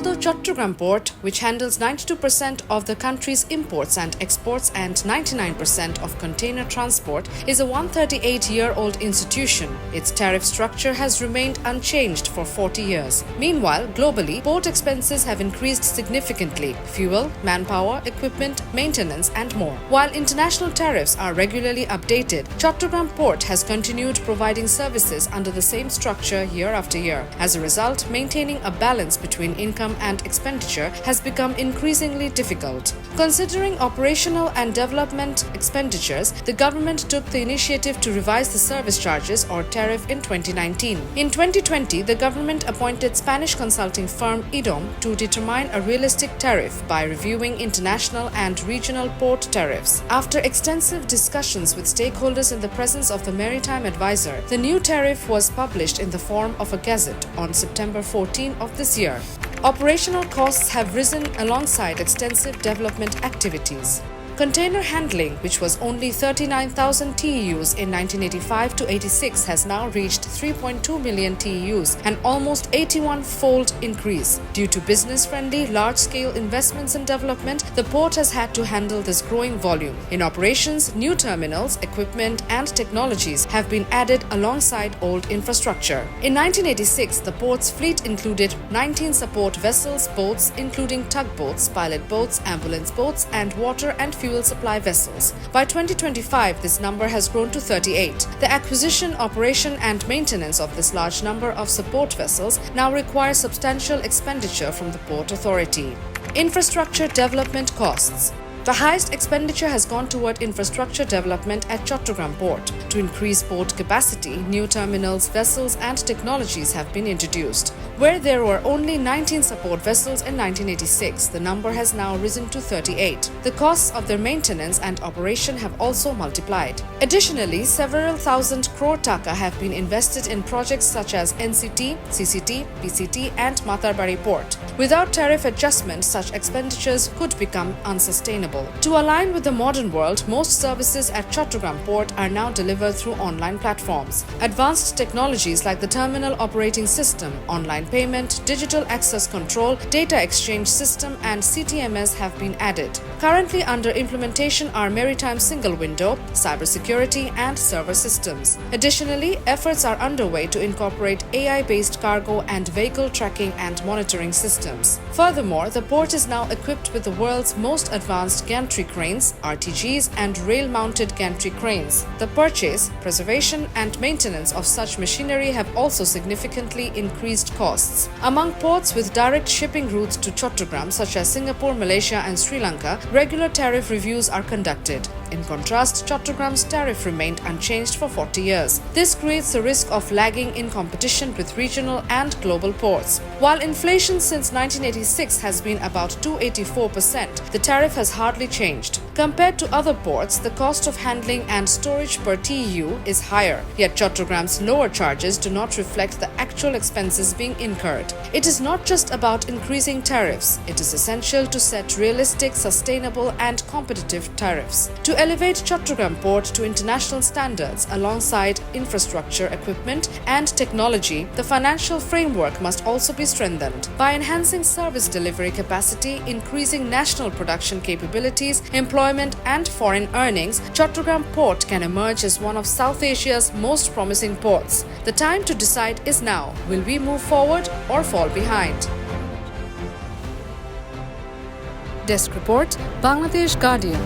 Although Chattogram port, which handles 92% of the country's imports and exports and 99% of container transport, is a 138-year-old institution, its tariff structure has remained unchanged for 40 years. Meanwhile, globally, port expenses have increased significantly: fuel, manpower, equipment, maintenance, and more. While international tariffs are regularly updated, Chattogram port has continued providing services under the same structure year after year. As a result, maintaining a balance between income and expenditure has become increasingly difficult. Considering operational and development expenditures, the government took the initiative to revise the service charges or tariff in 2019. In 2020, the government appointed Spanish consulting firm IDOM to determine a realistic tariff by reviewing international and regional port tariffs. After extensive discussions with stakeholders in the presence of the Maritime Advisor, the new tariff was published in the form of a gazette on September 14 of this year. Operational costs have risen alongside extensive development activities. Container handling, which was only 39,000 TEUs in 1985 to 86, has now reached 3.2 million TEUs, an almost 81-fold increase. Due to business-friendly, large-scale investments in development, the port has had to handle this growing volume. In operations, new terminals, equipment, and technologies have been added alongside old infrastructure. In 1986, the port's fleet included 19 support vessels, boats, including tugboats, pilot boats, ambulance boats, and water and fuel supply vessels. By 2025, this number has grown to 38. The acquisition, operation, and maintenance of this large number of support vessels now requires substantial expenditure from the Port Authority. Infrastructure development costs. The highest expenditure has gone toward infrastructure development at Chattogram port. To increase port capacity, new terminals, vessels, and technologies have been introduced. Where there were only 19 support vessels in 1986, the number has now risen to 38. The costs of their maintenance and operation have also multiplied. Additionally, several thousand crore taka have been invested in projects such as NCT, CCT, PCT, and Matarbari port. Without tariff adjustment, such expenditures could become unsustainable. To align with the modern world, most services at Chattogram port are now delivered through online platforms. Advanced technologies like the terminal operating system, online payment, digital access control, data exchange system, and CTMS have been added. Currently under implementation are maritime single window, cybersecurity, and server systems. Additionally, efforts are underway to incorporate AI-based cargo and vehicle tracking and monitoring systems. Furthermore, the port is now equipped with the world's most advanced gantry cranes, RTGs, and rail-mounted gantry cranes. The purchase, preservation, and maintenance of such machinery have also significantly increased costs. Among ports with direct shipping routes to Chattogram, such as Singapore, Malaysia, and Sri Lanka, regular tariff reviews are conducted. In contrast, Chattogram's tariff remained unchanged for 40 years. This creates a risk of lagging in competition with regional and global ports. While inflation since 1986 has been about 284%, the tariff has hardly changed. Compared to other ports, the cost of handling and storage per TEU is higher, yet Chattogram's lower charges do not reflect the actual expenses being incurred. It is not just about increasing tariffs, it is essential to set realistic, sustainable, and competitive tariffs. To elevate Chattogram port to international standards alongside infrastructure, equipment, and technology, the financial framework must also be strengthened. By enhancing service delivery capacity, increasing national production capabilities, employment, and foreign earnings, Chattogram port can emerge as one of South Asia's most promising ports. The time to decide is now. Will we move forward or fall behind? Desk report, Bangladesh Guardian.